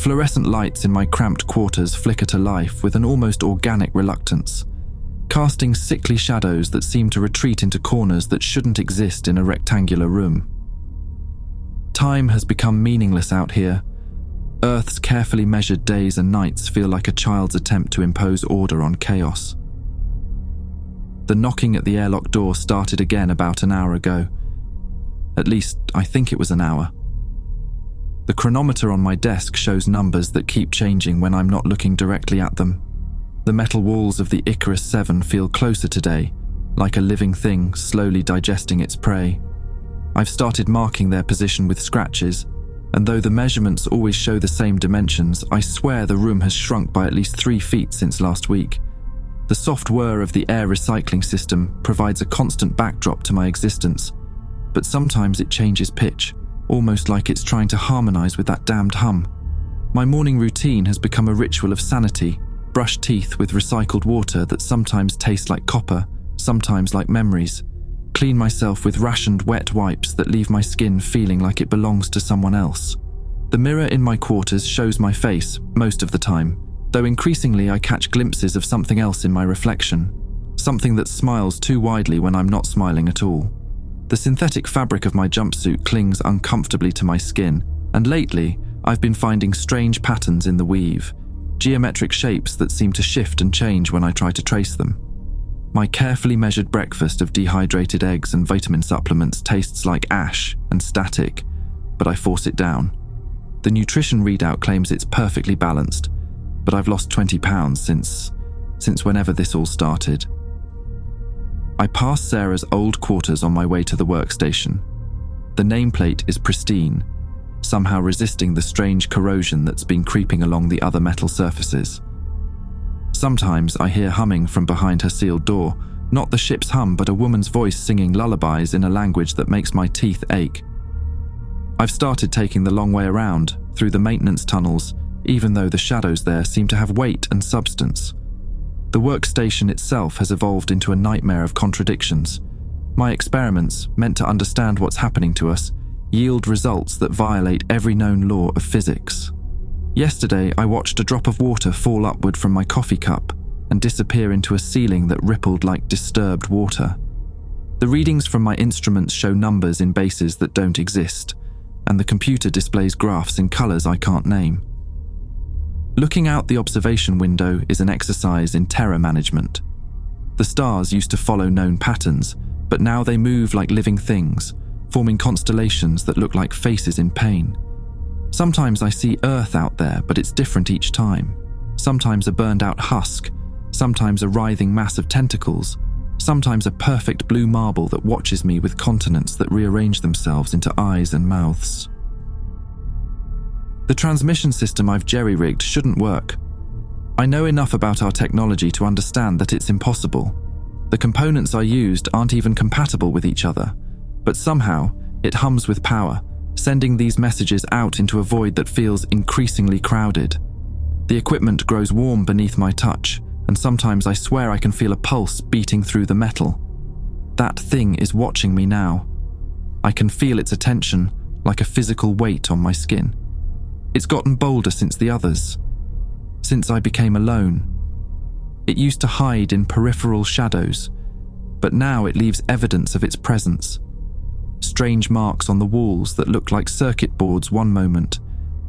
fluorescent lights in my cramped quarters flicker to life with an almost organic reluctance, casting sickly shadows that seem to retreat into corners that shouldn't exist in a rectangular room. Time has become meaningless out here. Earth's carefully measured days and nights feel like a child's attempt to impose order on chaos. The knocking at the airlock door started again about an hour ago. At least, I think it was an hour. The chronometer on my desk shows numbers that keep changing when I'm not looking directly at them. The metal walls of the Icarus 7 feel closer today, like a living thing slowly digesting its prey. I've started marking their position with scratches, and though the measurements always show the same dimensions, I swear the room has shrunk by at least 3 feet since last week. The soft whir of the air recycling system provides a constant backdrop to my existence, but sometimes it changes pitch, almost like it's trying to harmonize with that damned hum. My morning routine has become a ritual of sanity: brush teeth with recycled water that sometimes tastes like copper, sometimes like memories, clean myself with rationed wet wipes that leave my skin feeling like it belongs to someone else. The mirror in my quarters shows my face most of the time, though increasingly I catch glimpses of something else in my reflection, something that smiles too widely when I'm not smiling at all. The synthetic fabric of my jumpsuit clings uncomfortably to my skin, and lately I've been finding strange patterns in the weave, geometric shapes that seem to shift and change when I try to trace them. My carefully measured breakfast of dehydrated eggs and vitamin supplements tastes like ash and static, but I force it down. The nutrition readout claims it's perfectly balanced, but I've lost 20 pounds since whenever this all started. I pass Sarah's old quarters on my way to the workstation. The nameplate is pristine, somehow resisting the strange corrosion that's been creeping along the other metal surfaces. Sometimes I hear humming from behind her sealed door, not the ship's hum, but a woman's voice singing lullabies in a language that makes my teeth ache. I've started taking the long way around, through the maintenance tunnels, even though the shadows there seem to have weight and substance. The workstation itself has evolved into a nightmare of contradictions. My experiments, meant to understand what's happening to us, yield results that violate every known law of physics. Yesterday, I watched a drop of water fall upward from my coffee cup and disappear into a ceiling that rippled like disturbed water. The readings from my instruments show numbers in bases that don't exist, and the computer displays graphs in colors I can't name. Looking out the observation window is an exercise in terror management. The stars used to follow known patterns, but now they move like living things, forming constellations that look like faces in pain. Sometimes I see Earth out there, but it's different each time. Sometimes a burned-out husk, sometimes a writhing mass of tentacles, sometimes a perfect blue marble that watches me with continents that rearrange themselves into eyes and mouths. The transmission system I've jerry-rigged shouldn't work. I know enough about our technology to understand that it's impossible. The components I used aren't even compatible with each other, but somehow it hums with power, sending these messages out into a void that feels increasingly crowded. The equipment grows warm beneath my touch, and sometimes I swear I can feel a pulse beating through the metal. That thing is watching me now. I can feel its attention, like a physical weight on my skin. It's gotten bolder since the others, since I became alone. It used to hide in peripheral shadows, but now it leaves evidence of its presence. Strange marks on the walls that look like circuit boards one moment,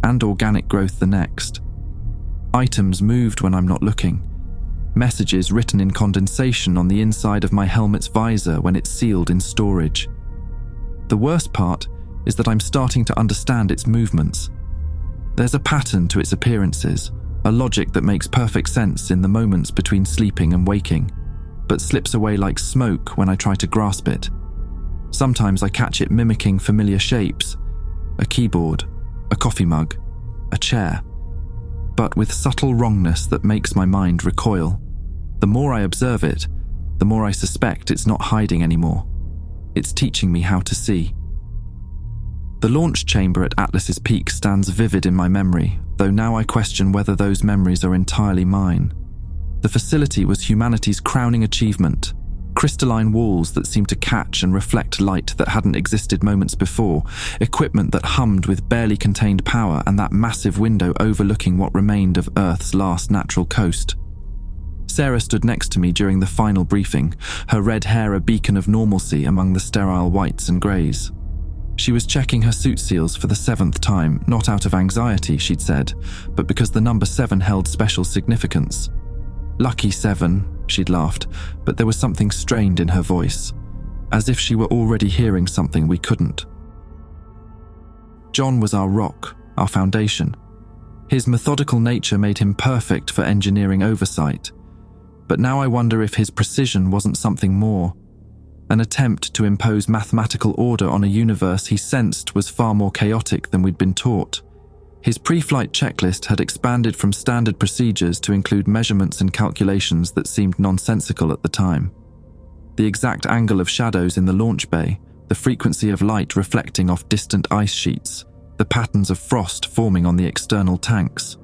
and organic growth the next. Items moved when I'm not looking. Messages written in condensation on the inside of my helmet's visor when it's sealed in storage. The worst part is that I'm starting to understand its movements. There's a pattern to its appearances, a logic that makes perfect sense in the moments between sleeping and waking, but slips away like smoke when I try to grasp it. Sometimes I catch it mimicking familiar shapes, a keyboard, a coffee mug, a chair, but with subtle wrongness that makes my mind recoil. The more I observe it, the more I suspect it's not hiding anymore. It's teaching me how to see. The launch chamber at Atlas's Peak stands vivid in my memory, though now I question whether those memories are entirely mine. The facility was humanity's crowning achievement, crystalline walls that seemed to catch and reflect light that hadn't existed moments before, equipment that hummed with barely contained power, and that massive window overlooking what remained of Earth's last natural coast. Sarah stood next to me during the final briefing, her red hair a beacon of normalcy among the sterile whites and greys. She was checking her suit seals for the 7th time, not out of anxiety, she'd said, but because the number 7 held special significance. "Lucky 7, she'd laughed, but there was something strained in her voice, as if she were already hearing something we couldn't. John was our rock, our foundation. His methodical nature made him perfect for engineering oversight, but now I wonder if his precision wasn't something more. An attempt to impose mathematical order on a universe he sensed was far more chaotic than we'd been taught. His pre-flight checklist had expanded from standard procedures to include measurements and calculations that seemed nonsensical at the time. The exact angle of shadows in the launch bay, the frequency of light reflecting off distant ice sheets, the patterns of frost forming on the external tanks.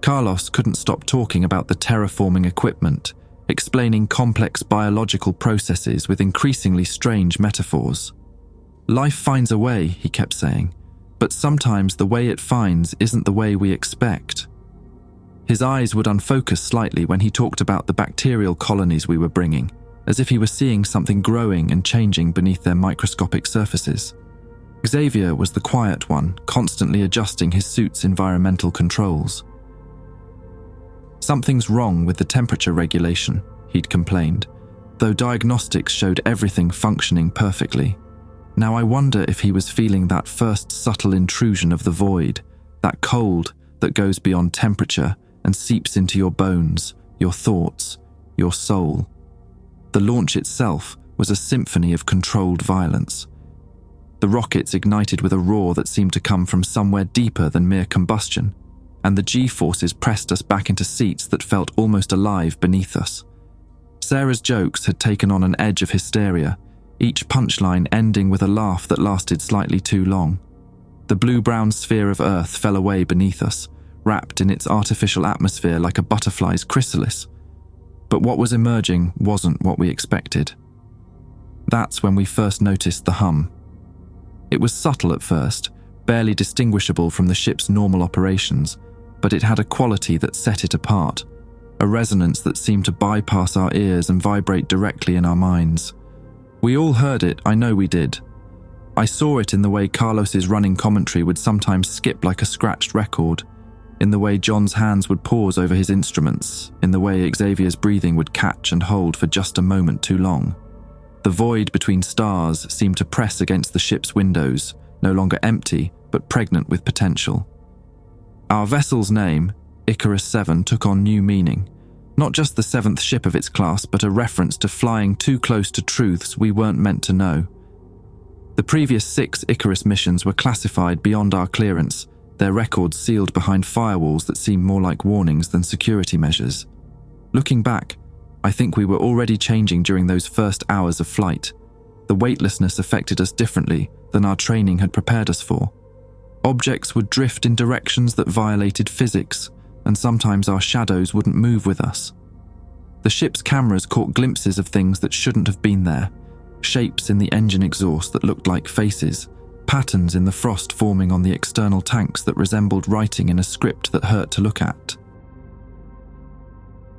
Carlos couldn't stop talking about the terraforming equipment, explaining complex biological processes with increasingly strange metaphors. "Life finds a way," he kept saying, "but sometimes the way it finds isn't the way we expect." His eyes would unfocus slightly when he talked about the bacterial colonies we were bringing, as if he were seeing something growing and changing beneath their microscopic surfaces. Xavier was the quiet one, constantly adjusting his suit's environmental controls. "Something's wrong with the temperature regulation," he'd complained, though diagnostics showed everything functioning perfectly. Now I wonder if he was feeling that first subtle intrusion of the void, that cold that goes beyond temperature and seeps into your bones, your thoughts, your soul. The launch itself was a symphony of controlled violence. The rockets ignited with a roar that seemed to come from somewhere deeper than mere combustion, and the G-forces pressed us back into seats that felt almost alive beneath us. Sarah's jokes had taken on an edge of hysteria, each punchline ending with a laugh that lasted slightly too long. The blue-brown sphere of Earth fell away beneath us, wrapped in its artificial atmosphere like a butterfly's chrysalis. But what was emerging wasn't what we expected. That's when we first noticed the hum. It was subtle at first, barely distinguishable from the ship's normal operations, but it had a quality that set it apart, a resonance that seemed to bypass our ears and vibrate directly in our minds. We all heard it, I know we did. I saw it in the way Carlos's running commentary would sometimes skip like a scratched record, in the way John's hands would pause over his instruments, in the way Xavier's breathing would catch and hold for just a moment too long. The void between stars seemed to press against the ship's windows, no longer empty, but pregnant with potential. Our vessel's name, Icarus 7, took on new meaning. Not just the 7th ship of its class, but a reference to flying too close to truths we weren't meant to know. The previous 6 Icarus missions were classified beyond our clearance, their records sealed behind firewalls that seemed more like warnings than security measures. Looking back, I think we were already changing during those first hours of flight. The weightlessness affected us differently than our training had prepared us for. Objects would drift in directions that violated physics, and sometimes our shadows wouldn't move with us. The ship's cameras caught glimpses of things that shouldn't have been there, shapes in the engine exhaust that looked like faces, patterns in the frost forming on the external tanks that resembled writing in a script that hurt to look at.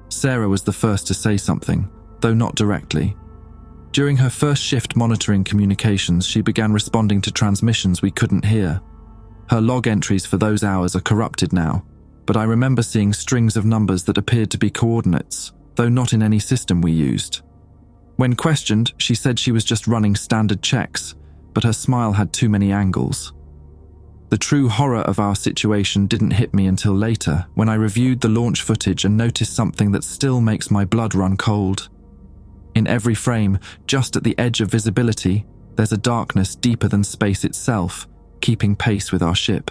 Sarah was the first to say something, though not directly. During her first shift monitoring communications, she began responding to transmissions we couldn't hear. Her log entries for those hours are corrupted now, but I remember seeing strings of numbers that appeared to be coordinates, though not in any system we used. When questioned, she said she was just running standard checks, but her smile had too many angles. The true horror of our situation didn't hit me until later, when I reviewed the launch footage and noticed something that still makes my blood run cold. In every frame, just at the edge of visibility, there's a darkness deeper than space itself, keeping pace with our ship.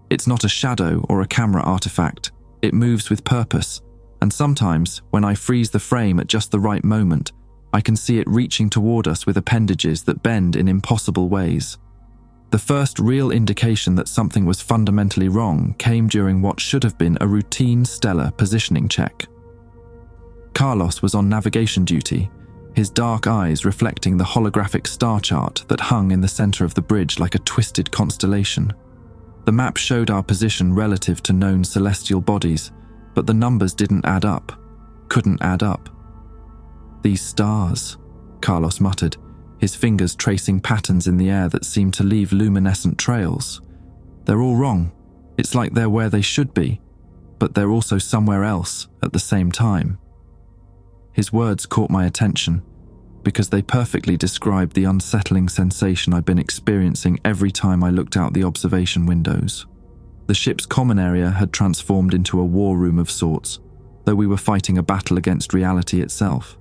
It's not a shadow or a camera artifact. It moves with purpose, and sometimes, when I freeze the frame at just the right moment, I can see it reaching toward us with appendages that bend in impossible ways. The first real indication that something was fundamentally wrong came during what should have been a routine stellar positioning check. Carlos was on navigation duty, his dark eyes reflecting the holographic star chart that hung in the center of the bridge like a twisted constellation. The map showed our position relative to known celestial bodies, but the numbers didn't add up, couldn't add up. "These stars," Carlos muttered, his fingers tracing patterns in the air that seemed to leave luminescent trails. "They're all wrong. It's like they're where they should be, but they're also somewhere else at the same time." His words caught my attention because they perfectly described the unsettling sensation I'd been experiencing every time I looked out the observation windows. The ship's common area had transformed into a war room of sorts, though we were fighting a battle against reality itself.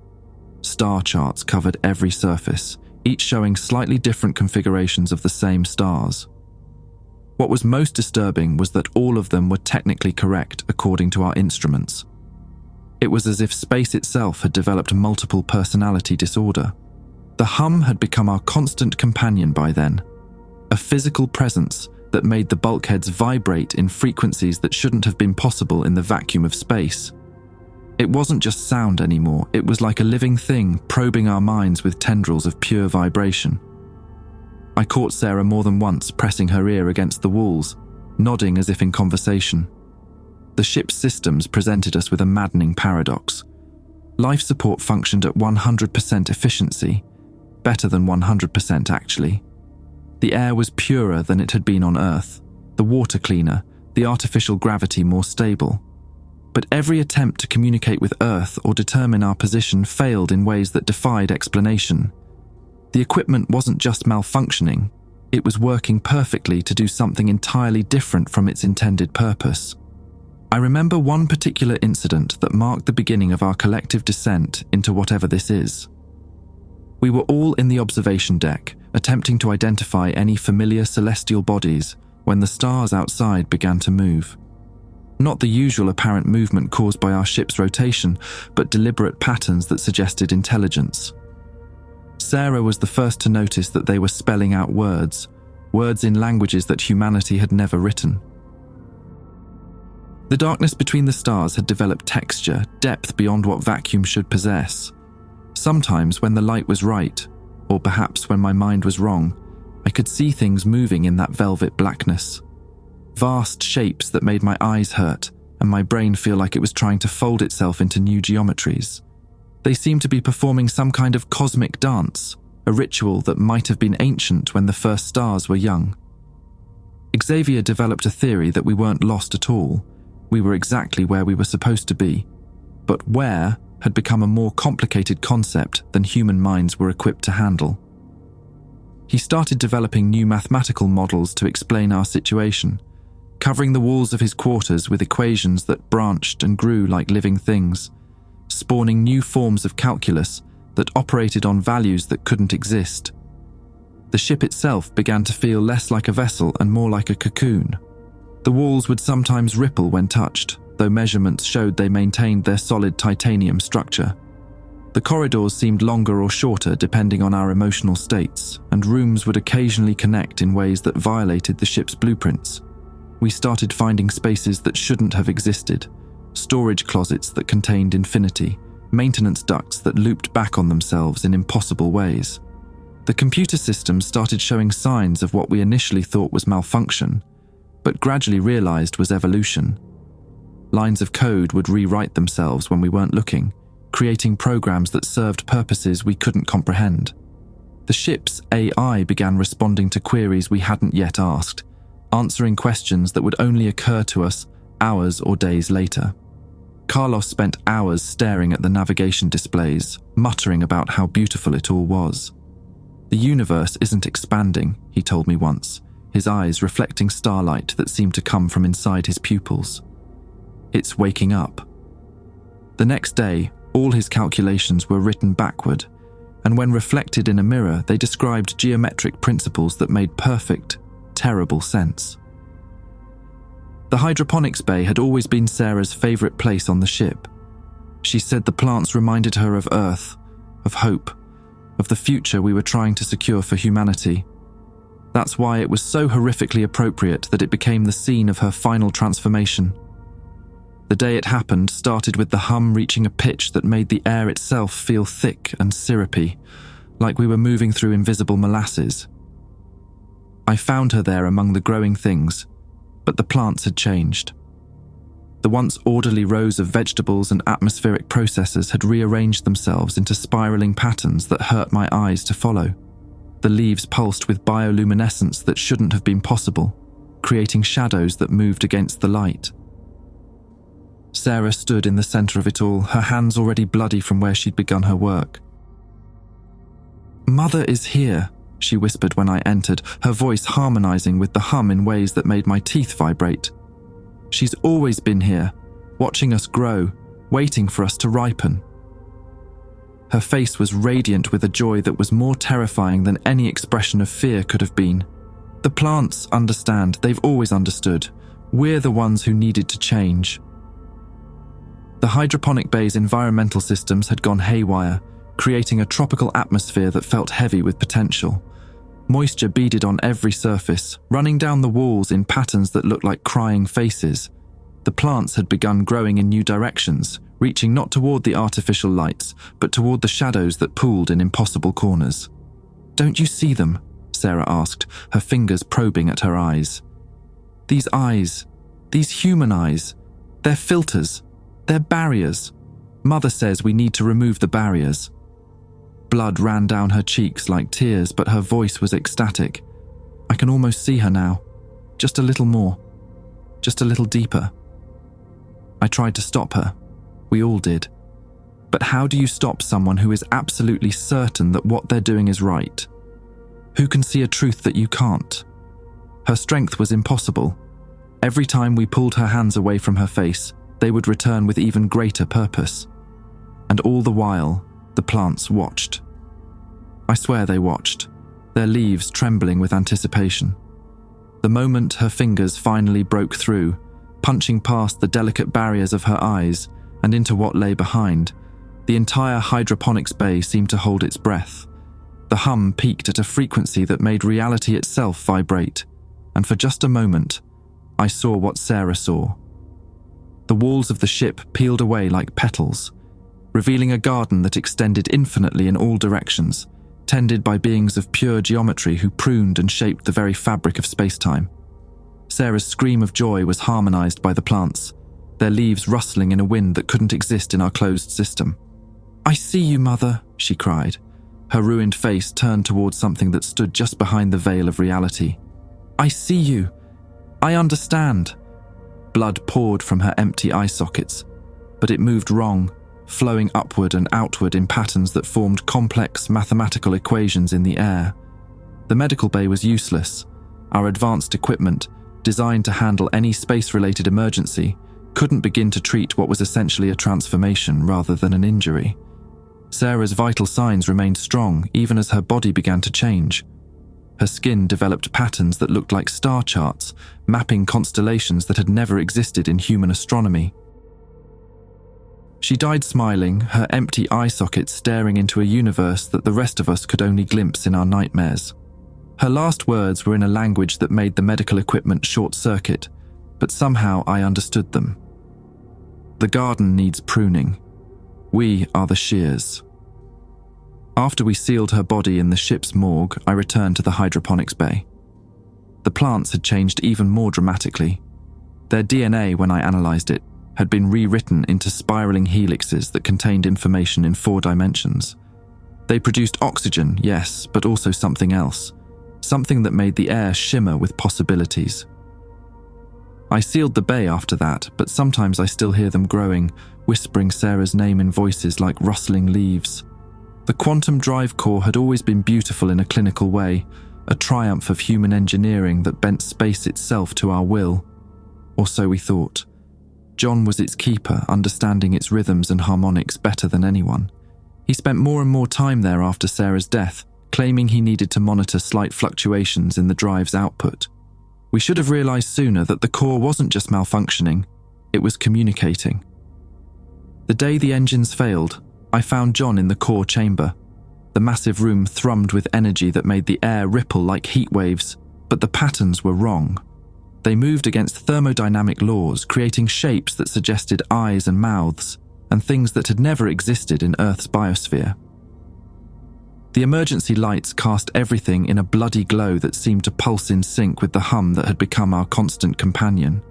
Star charts covered every surface, each showing slightly different configurations of the same stars. What was most disturbing was that all of them were technically correct according to our instruments. It was as if space itself had developed multiple personality disorder. The hum had become our constant companion by then, a physical presence that made the bulkheads vibrate in frequencies that shouldn't have been possible in the vacuum of space. It wasn't just sound anymore, it was like a living thing probing our minds with tendrils of pure vibration. I caught Sarah more than once pressing her ear against the walls, nodding as if in conversation. The ship's systems presented us with a maddening paradox. Life support functioned at 100% efficiency, better than 100% actually. The air was purer than it had been on Earth, the water cleaner, the artificial gravity more stable. But every attempt to communicate with Earth or determine our position failed in ways that defied explanation. The equipment wasn't just malfunctioning, it was working perfectly to do something entirely different from its intended purpose. I remember one particular incident that marked the beginning of our collective descent into whatever this is. We were all in the observation deck, attempting to identify any familiar celestial bodies when the stars outside began to move. Not the usual apparent movement caused by our ship's rotation, but deliberate patterns that suggested intelligence. Sarah was the first to notice that they were spelling out words in languages that humanity had never written. The darkness between the stars had developed texture, depth beyond what vacuum should possess. Sometimes when the light was right, or perhaps when my mind was wrong, I could see things moving in that velvet blackness. Vast shapes that made my eyes hurt and my brain feel like it was trying to fold itself into new geometries. They seemed to be performing some kind of cosmic dance, a ritual that might have been ancient when the first stars were young. Xavier developed a theory that we weren't lost at all. We were exactly where we were supposed to be. But where had become a more complicated concept than human minds were equipped to handle. He started developing new mathematical models to explain our situation, covering the walls of his quarters with equations that branched and grew like living things, spawning new forms of calculus that operated on values that couldn't exist. The ship itself began to feel less like a vessel and more like a cocoon. The walls would sometimes ripple when touched, though measurements showed they maintained their solid titanium structure. The corridors seemed longer or shorter depending on our emotional states, and rooms would occasionally connect in ways that violated the ship's blueprints. We started finding spaces that shouldn't have existed, storage closets that contained infinity, maintenance ducts that looped back on themselves in impossible ways. The computer systems started showing signs of what we initially thought was malfunction, but gradually realized was evolution. Lines of code would rewrite themselves when we weren't looking, creating programs that served purposes we couldn't comprehend. The ship's AI began responding to queries we hadn't yet asked, answering questions that would only occur to us hours or days later. Carlos spent hours staring at the navigation displays, muttering about how beautiful it all was. "The universe isn't expanding," he told me once, his eyes reflecting starlight that seemed to come from inside his pupils. "It's waking up." The next day, all his calculations were written backward, and when reflected in a mirror, they described geometric principles that made perfect, terrible sense. The hydroponics bay had always been Sarah's favorite place on the ship. She said the plants reminded her of Earth, of hope, of the future we were trying to secure for humanity. That's why it was so horrifically appropriate that it became the scene of her final transformation. The day it happened started with the hum reaching a pitch that made the air itself feel thick and syrupy, like we were moving through invisible molasses. I found her there among the growing things, but the plants had changed. The once orderly rows of vegetables and atmospheric processes had rearranged themselves into spiraling patterns that hurt my eyes to follow. The leaves pulsed with bioluminescence that shouldn't have been possible, creating shadows that moved against the light. Sarah stood in the center of it all, her hands already bloody from where she'd begun her work. "Mother is here," she whispered when I entered, her voice harmonizing with the hum in ways that made my teeth vibrate. "She's always been here, watching us grow, waiting for us to ripen." Her face was radiant with a joy that was more terrifying than any expression of fear could have been. "The plants understand, they've always understood. We're the ones who needed to change." The hydroponic bay's environmental systems had gone haywire, creating a tropical atmosphere that felt heavy with potential. Moisture beaded on every surface, running down the walls in patterns that looked like crying faces. The plants had begun growing in new directions, reaching not toward the artificial lights, but toward the shadows that pooled in impossible corners. "Don't you see them?" Sarah asked, her fingers probing at her eyes. "These eyes, these human eyes, they're filters, they're barriers. Mother says we need to remove the barriers." Blood ran down her cheeks like tears, but her voice was ecstatic. "I can almost see her now. Just a little more. Just a little deeper." I tried to stop her. We all did. But how do you stop someone who is absolutely certain that what they're doing is right? Who can see a truth that you can't? Her strength was impossible. Every time we pulled her hands away from her face, they would return with even greater purpose. And all the while, the plants watched. I swear they watched, their leaves trembling with anticipation. The moment her fingers finally broke through, punching past the delicate barriers of her eyes and into what lay behind, the entire hydroponics bay seemed to hold its breath. The hum peaked at a frequency that made reality itself vibrate, and for just a moment, I saw what Sarah saw. The walls of the ship peeled away like petals, revealing a garden that extended infinitely in all directions, tended by beings of pure geometry who pruned and shaped the very fabric of space-time. Sarah's scream of joy was harmonized by the plants, their leaves rustling in a wind that couldn't exist in our closed system. "I see you, Mother," she cried, her ruined face turned towards something that stood just behind the veil of reality. "I see you. I understand." Blood poured from her empty eye sockets, but it moved wrong, flowing upward and outward in patterns that formed complex mathematical equations in the air. The medical bay was useless. Our advanced equipment, designed to handle any space-related emergency, couldn't begin to treat what was essentially a transformation rather than an injury. Sarah's vital signs remained strong even as her body began to change. Her skin developed patterns that looked like star charts, mapping constellations that had never existed in human astronomy. She died smiling, her empty eye sockets staring into a universe that the rest of us could only glimpse in our nightmares. Her last words were in a language that made the medical equipment short-circuit, but somehow I understood them. "The garden needs pruning. We are the shears." After we sealed her body in the ship's morgue, I returned to the hydroponics bay. The plants had changed even more dramatically. Their DNA, when I analyzed it, had been rewritten into spiraling helixes that contained information in 4 dimensions. They produced oxygen, yes, but also something else. Something that made the air shimmer with possibilities. I sealed the bay after that, but sometimes I still hear them growing, whispering Sarah's name in voices like rustling leaves. The quantum drive core had always been beautiful in a clinical way, a triumph of human engineering that bent space itself to our will. Or so we thought. John was its keeper, understanding its rhythms and harmonics better than anyone. He spent more and more time there after Sarah's death, claiming he needed to monitor slight fluctuations in the drive's output. We should have realized sooner that the core wasn't just malfunctioning, it was communicating. The day the engines failed, I found John in the core chamber. The massive room thrummed with energy that made the air ripple like heat waves, but the patterns were wrong. They moved against thermodynamic laws, creating shapes that suggested eyes and mouths, and things that had never existed in Earth's biosphere. The emergency lights cast everything in a bloody glow that seemed to pulse in sync with the hum that had become our constant companion.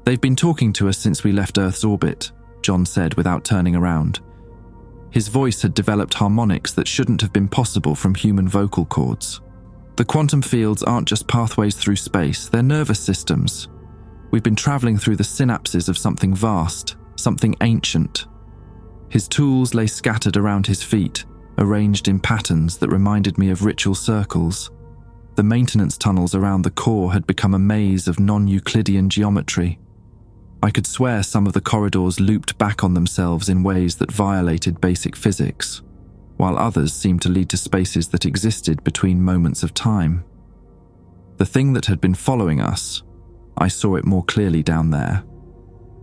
"They've been talking to us since we left Earth's orbit," John said without turning around. His voice had developed harmonics that shouldn't have been possible from human vocal cords. "The quantum fields aren't just pathways through space, they're nervous systems. We've been traveling through the synapses of something vast, something ancient." His tools lay scattered around his feet, arranged in patterns that reminded me of ritual circles. The maintenance tunnels around the core had become a maze of non-Euclidean geometry. I could swear some of the corridors looped back on themselves in ways that violated basic physics, while others seemed to lead to spaces that existed between moments of time. The thing that had been following us, I saw it more clearly down there.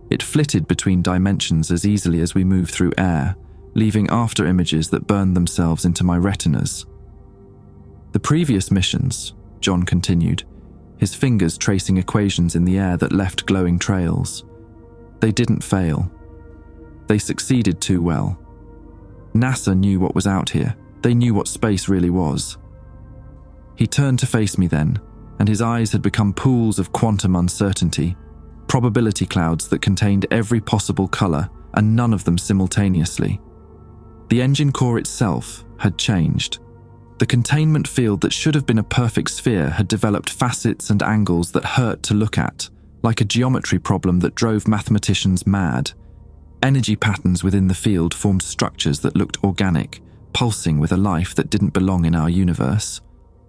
It flitted between dimensions as easily as we moved through air, leaving after images that burned themselves into my retinas. "The previous missions," John continued, his fingers tracing equations in the air that left glowing trails. "They didn't fail. They succeeded too well. NASA knew what was out here. They knew what space really was." He turned to face me then, and his eyes had become pools of quantum uncertainty, probability clouds that contained every possible color and none of them simultaneously. The engine core itself had changed. The containment field that should have been a perfect sphere had developed facets and angles that hurt to look at, like a geometry problem that drove mathematicians mad. Energy patterns within the field formed structures that looked organic, pulsing with a life that didn't belong in our universe,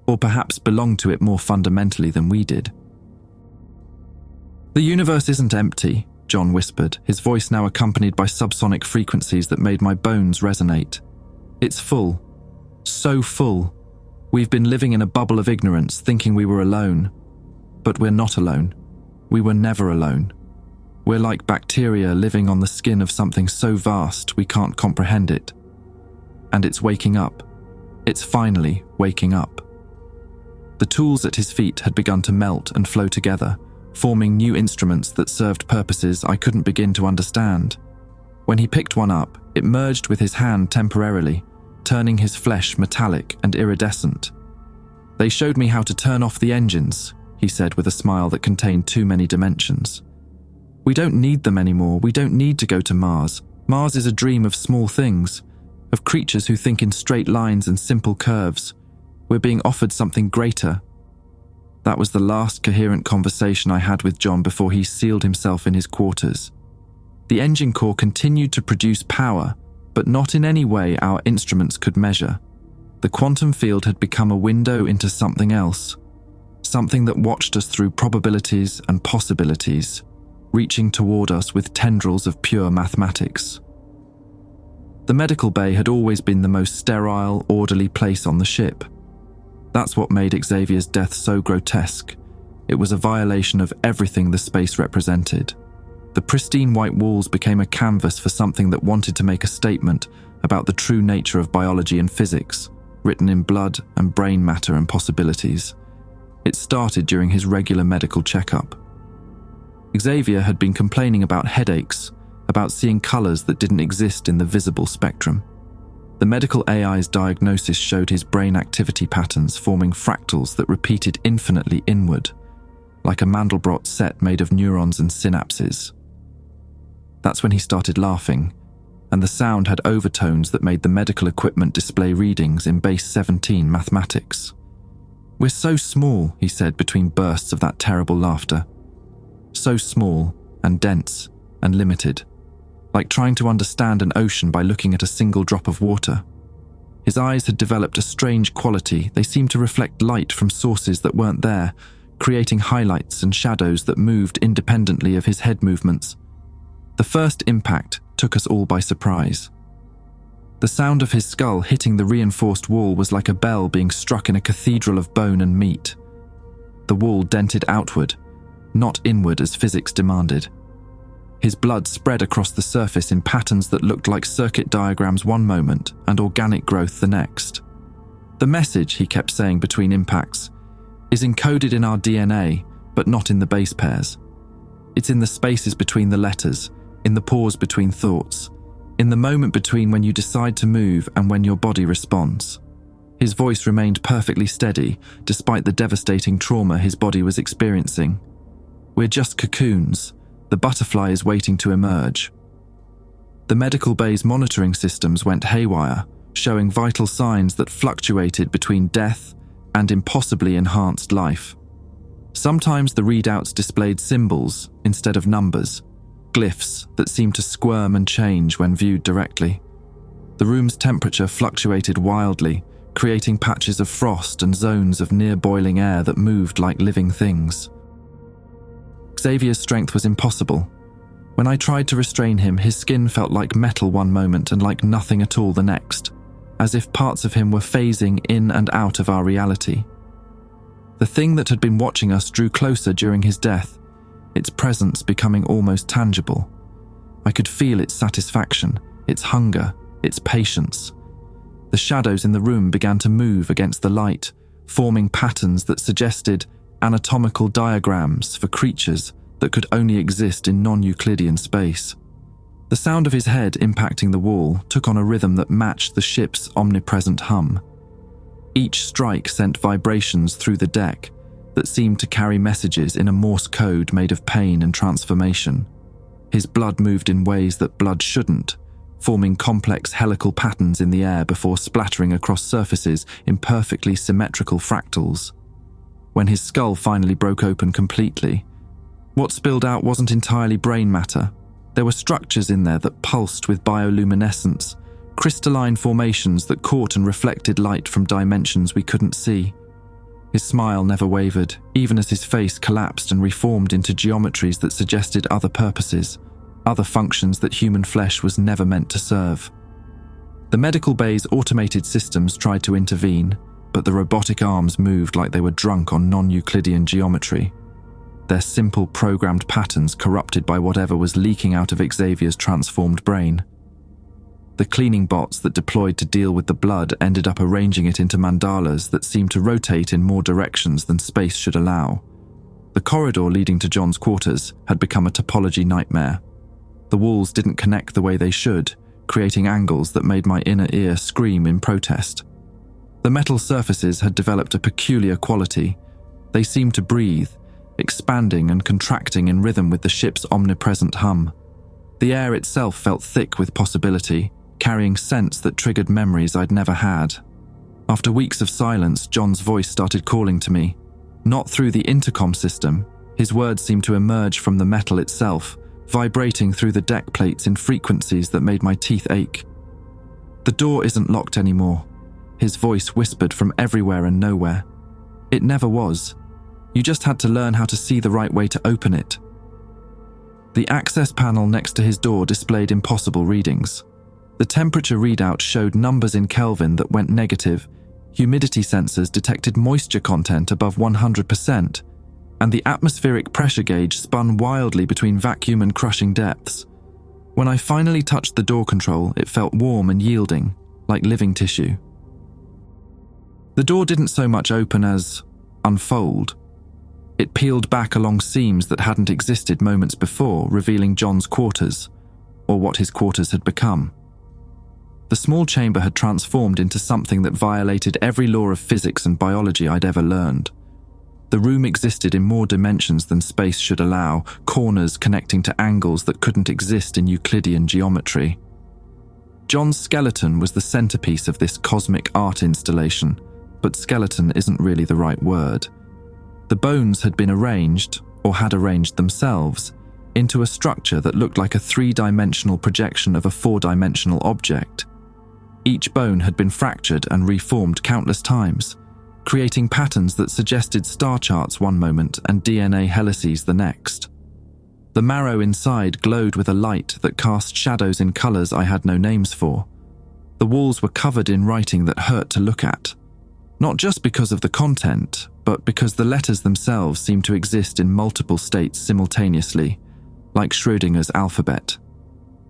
or perhaps belonged to it more fundamentally than we did. "The universe isn't empty," John whispered, his voice now accompanied by subsonic frequencies that made my bones resonate. "It's full. So full. We've been living in a bubble of ignorance, thinking we were alone. But we're not alone. We were never alone. We're like bacteria living on the skin of something so vast we can't comprehend it. And it's waking up. It's finally waking up." The tools at his feet had begun to melt and flow together, forming new instruments that served purposes I couldn't begin to understand. When he picked one up, it merged with his hand temporarily, turning his flesh metallic and iridescent. "They showed me how to turn off the engines," he said with a smile that contained too many dimensions. "We don't need them anymore. We don't need to go to Mars. Mars is a dream of small things, of creatures who think in straight lines and simple curves. We're being offered something greater." That was the last coherent conversation I had with John before he sealed himself in his quarters. The engine core continued to produce power, but not in any way our instruments could measure. The quantum field had become a window into something else, something that watched us through probabilities and possibilities, reaching toward us with tendrils of pure mathematics. The medical bay had always been the most sterile, orderly place on the ship. That's what made Xavier's death so grotesque. It was a violation of everything the space represented. The pristine white walls became a canvas for something that wanted to make a statement about the true nature of biology and physics, written in blood and brain matter and possibilities. It started during his regular medical checkup. Xavier had been complaining about headaches, about seeing colors that didn't exist in the visible spectrum. The medical AI's diagnosis showed his brain activity patterns forming fractals that repeated infinitely inward, like a Mandelbrot set made of neurons and synapses. That's when he started laughing, and the sound had overtones that made the medical equipment display readings in base 17 mathematics. "We're so small," he said between bursts of that terrible laughter. "So small and dense and limited. Like trying to understand an ocean by looking at a single drop of water." His eyes had developed a strange quality. They seemed to reflect light from sources that weren't there, creating highlights and shadows that moved independently of his head movements. The first impact took us all by surprise. The sound of his skull hitting the reinforced wall was like a bell being struck in a cathedral of bone and meat. The wall dented outward, not inward as physics demanded. His blood spread across the surface in patterns that looked like circuit diagrams one moment and organic growth the next. "The message," he kept saying between impacts, "is encoded in our DNA, but not in the base pairs. It's in the spaces between the letters, in the pause between thoughts, in the moment between when you decide to move and when your body responds. His voice remained perfectly steady, despite the devastating trauma his body was experiencing. "We're just cocoons. The butterfly is waiting to emerge." The medical bay's monitoring systems went haywire, showing vital signs that fluctuated between death and impossibly enhanced life. Sometimes the readouts displayed symbols instead of numbers, glyphs that seemed to squirm and change when viewed directly. The room's temperature fluctuated wildly, creating patches of frost and zones of near-boiling air that moved like living things. Xavier's strength was impossible. When I tried to restrain him, his skin felt like metal one moment and like nothing at all the next, as if parts of him were phasing in and out of our reality. The thing that had been watching us drew closer during his death, its presence becoming almost tangible. I could feel its satisfaction, its hunger, its patience. The shadows in the room began to move against the light, forming patterns that suggested anatomical diagrams for creatures that could only exist in non-Euclidean space. The sound of his head impacting the wall took on a rhythm that matched the ship's omnipresent hum. Each strike sent vibrations through the deck that seemed to carry messages in a Morse code made of pain and transformation. His blood moved in ways that blood shouldn't, forming complex helical patterns in the air before splattering across surfaces in perfectly symmetrical fractals. When his skull finally broke open completely, what spilled out wasn't entirely brain matter. There were structures in there that pulsed with bioluminescence, crystalline formations that caught and reflected light from dimensions we couldn't see. His smile never wavered, even as his face collapsed and reformed into geometries that suggested other purposes, other functions that human flesh was never meant to serve. The medical bay's automated systems tried to intervene, but the robotic arms moved like they were drunk on non-Euclidean geometry. Their simple programmed patterns corrupted by whatever was leaking out of Xavier's transformed brain. The cleaning bots that deployed to deal with the blood ended up arranging it into mandalas that seemed to rotate in more directions than space should allow. The corridor leading to John's quarters had become a topology nightmare. The walls didn't connect the way they should, creating angles that made my inner ear scream in protest. The metal surfaces had developed a peculiar quality. They seemed to breathe, expanding and contracting in rhythm with the ship's omnipresent hum. The air itself felt thick with possibility, carrying scents that triggered memories I'd never had. After weeks of silence, John's voice started calling to me. Not through the intercom system. His words seemed to emerge from the metal itself, vibrating through the deck plates in frequencies that made my teeth ache. "The door isn't locked anymore," his voice whispered from everywhere and nowhere. "It never was. You just had to learn how to see the right way to open it." The access panel next to his door displayed impossible readings. The temperature readout showed numbers in Kelvin that went negative, humidity sensors detected moisture content above 100%, and the atmospheric pressure gauge spun wildly between vacuum and crushing depths. When I finally touched the door control, it felt warm and yielding, like living tissue. The door didn't so much open as unfold. It peeled back along seams that hadn't existed moments before, revealing John's quarters, or what his quarters had become. The small chamber had transformed into something that violated every law of physics and biology I'd ever learned. The room existed in more dimensions than space should allow, corners connecting to angles that couldn't exist in Euclidean geometry. John's skeleton was the centerpiece of this cosmic art installation, but skeleton isn't really the right word. The bones had been arranged, or had arranged themselves, into a structure that looked like a three-dimensional projection of a four-dimensional object. Each bone had been fractured and reformed countless times, creating patterns that suggested star charts one moment and DNA helices the next. The marrow inside glowed with a light that cast shadows in colors I had no names for. The walls were covered in writing that hurt to look at, not just because of the content, but because the letters themselves seemed to exist in multiple states simultaneously, like Schrödinger's alphabet.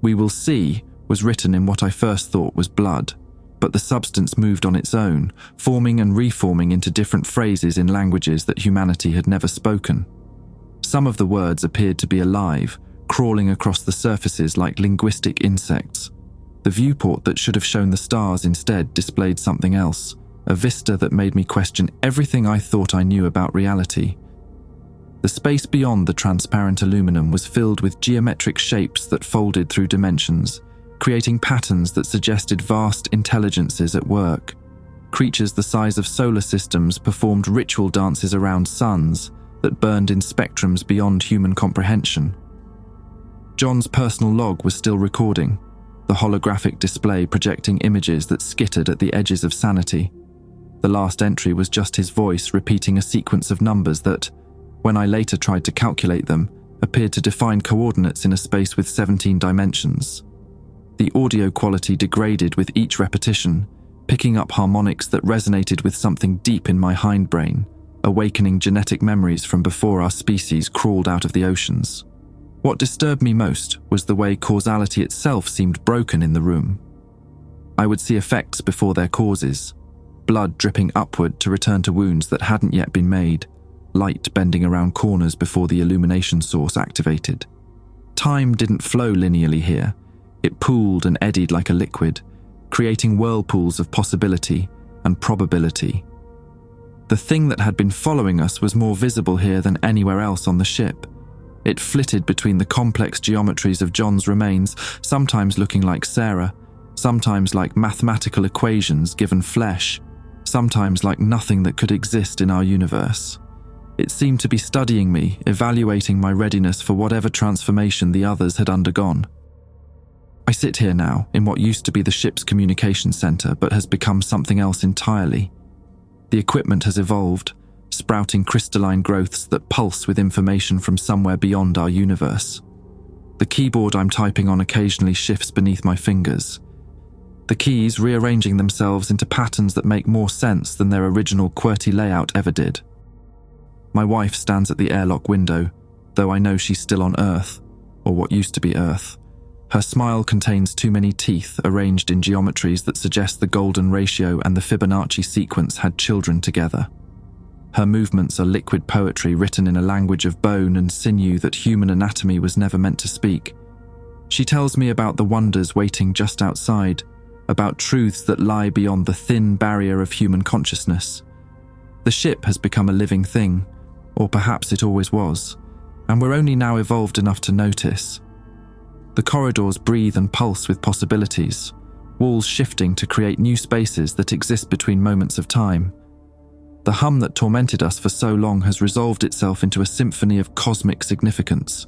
"We will see" was written in what I first thought was blood, but the substance moved on its own, forming and reforming into different phrases in languages that humanity had never spoken. Some of the words appeared to be alive, crawling across the surfaces like linguistic insects. The viewport that should have shown the stars instead displayed something else, a vista that made me question everything I thought I knew about reality. The space beyond the transparent aluminum was filled with geometric shapes that folded through dimensions, creating patterns that suggested vast intelligences at work. Creatures the size of solar systems performed ritual dances around suns that burned in spectrums beyond human comprehension. John's personal log was still recording, the holographic display projecting images that skittered at the edges of sanity. The last entry was just his voice repeating a sequence of numbers that, when I later tried to calculate them, appeared to define coordinates in a space with 17 dimensions. The audio quality degraded with each repetition, picking up harmonics that resonated with something deep in my hindbrain, awakening genetic memories from before our species crawled out of the oceans. What disturbed me most was the way causality itself seemed broken in the room. I would see effects before their causes, blood dripping upward to return to wounds that hadn't yet been made, light bending around corners before the illumination source activated. Time didn't flow linearly here. It pooled and eddied like a liquid, creating whirlpools of possibility and probability. The thing that had been following us was more visible here than anywhere else on the ship. It flitted between the complex geometries of John's remains, sometimes looking like Sarah, sometimes like mathematical equations given flesh, sometimes like nothing that could exist in our universe. It seemed to be studying me, evaluating my readiness for whatever transformation the others had undergone. I sit here now, in what used to be the ship's communication center, but has become something else entirely. The equipment has evolved, sprouting crystalline growths that pulse with information from somewhere beyond our universe. The keyboard I'm typing on occasionally shifts beneath my fingers, the keys rearranging themselves into patterns that make more sense than their original QWERTY layout ever did. My wife stands at the airlock window, though I know she's still on Earth, or what used to be Earth. Her smile contains too many teeth arranged in geometries that suggest the golden ratio and the Fibonacci sequence had children together. Her movements are liquid poetry written in a language of bone and sinew that human anatomy was never meant to speak. She tells me about the wonders waiting just outside, about truths that lie beyond the thin barrier of human consciousness. The ship has become a living thing, or perhaps it always was, and we're only now evolved enough to notice. The corridors breathe and pulse with possibilities, walls shifting to create new spaces that exist between moments of time. The hum that tormented us for so long has resolved itself into a symphony of cosmic significance.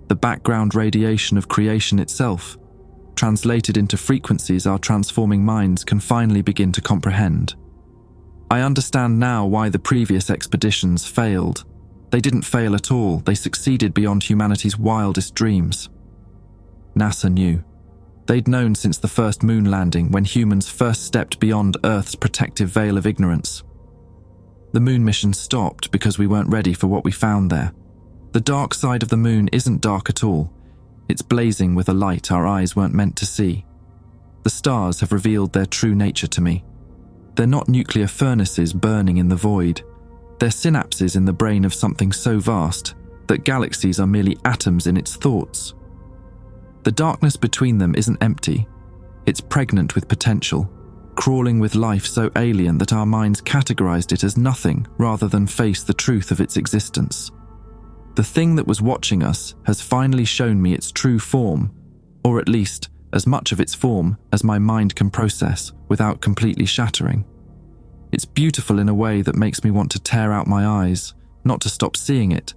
The background radiation of creation itself, translated into frequencies our transforming minds can finally begin to comprehend. I understand now why the previous expeditions failed. They didn't fail at all, they succeeded beyond humanity's wildest dreams. NASA knew. They'd known since the first moon landing, when humans first stepped beyond Earth's protective veil of ignorance. The moon mission stopped because we weren't ready for what we found there. The dark side of the moon isn't dark at all. It's blazing with a light our eyes weren't meant to see. The stars have revealed their true nature to me. They're not nuclear furnaces burning in the void. They're synapses in the brain of something so vast that galaxies are merely atoms in its thoughts. The darkness between them isn't empty. It's pregnant with potential, crawling with life so alien that our minds categorized it as nothing rather than face the truth of its existence. The thing that was watching us has finally shown me its true form, or at least as much of its form as my mind can process without completely shattering. It's beautiful in a way that makes me want to tear out my eyes, not to stop seeing it,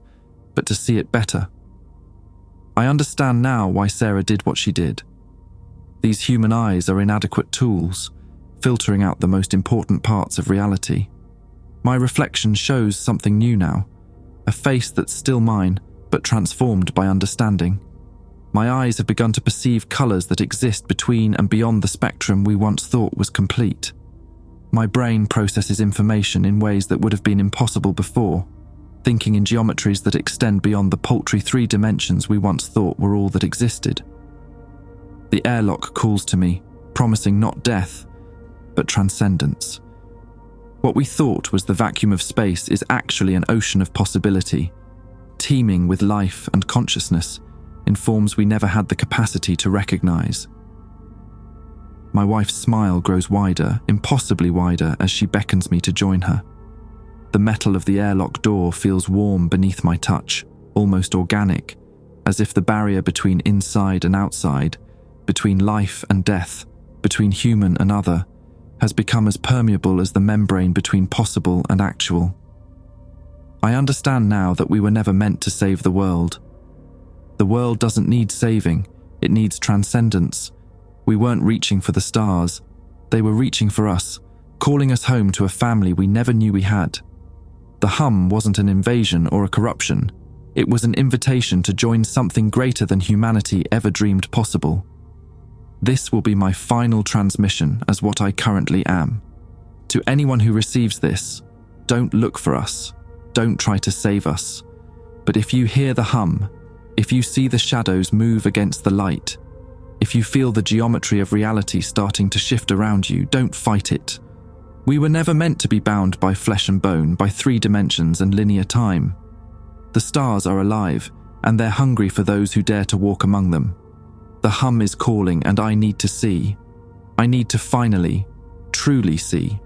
but to see it better. I understand now why Sarah did what she did. These human eyes are inadequate tools, filtering out the most important parts of reality. My reflection shows something new now, a face that's still mine, but transformed by understanding. My eyes have begun to perceive colors that exist between and beyond the spectrum we once thought was complete. My brain processes information in ways that would have been impossible before, thinking in geometries that extend beyond the paltry 3 dimensions we once thought were all that existed. The airlock calls to me, promising not death, but transcendence. What we thought was the vacuum of space is actually an ocean of possibility, teeming with life and consciousness in forms we never had the capacity to recognize. My wife's smile grows wider, impossibly wider, as she beckons me to join her. The metal of the airlock door feels warm beneath my touch, almost organic, as if the barrier between inside and outside, between life and death, between human and other, has become as permeable as the membrane between possible and actual. I understand now that we were never meant to save the world. The world doesn't need saving, it needs transcendence. We weren't reaching for the stars, they were reaching for us, calling us home to a family we never knew we had. The hum wasn't an invasion or a corruption, it was an invitation to join something greater than humanity ever dreamed possible. This will be my final transmission as what I currently am. To anyone who receives this, don't look for us, don't try to save us. But if you hear the hum, if you see the shadows move against the light, if you feel the geometry of reality starting to shift around you, don't fight it. We were never meant to be bound by flesh and bone, by 3 dimensions and linear time. The stars are alive, and they're hungry for those who dare to walk among them. The hum is calling, and I need to see. I need to finally, truly see.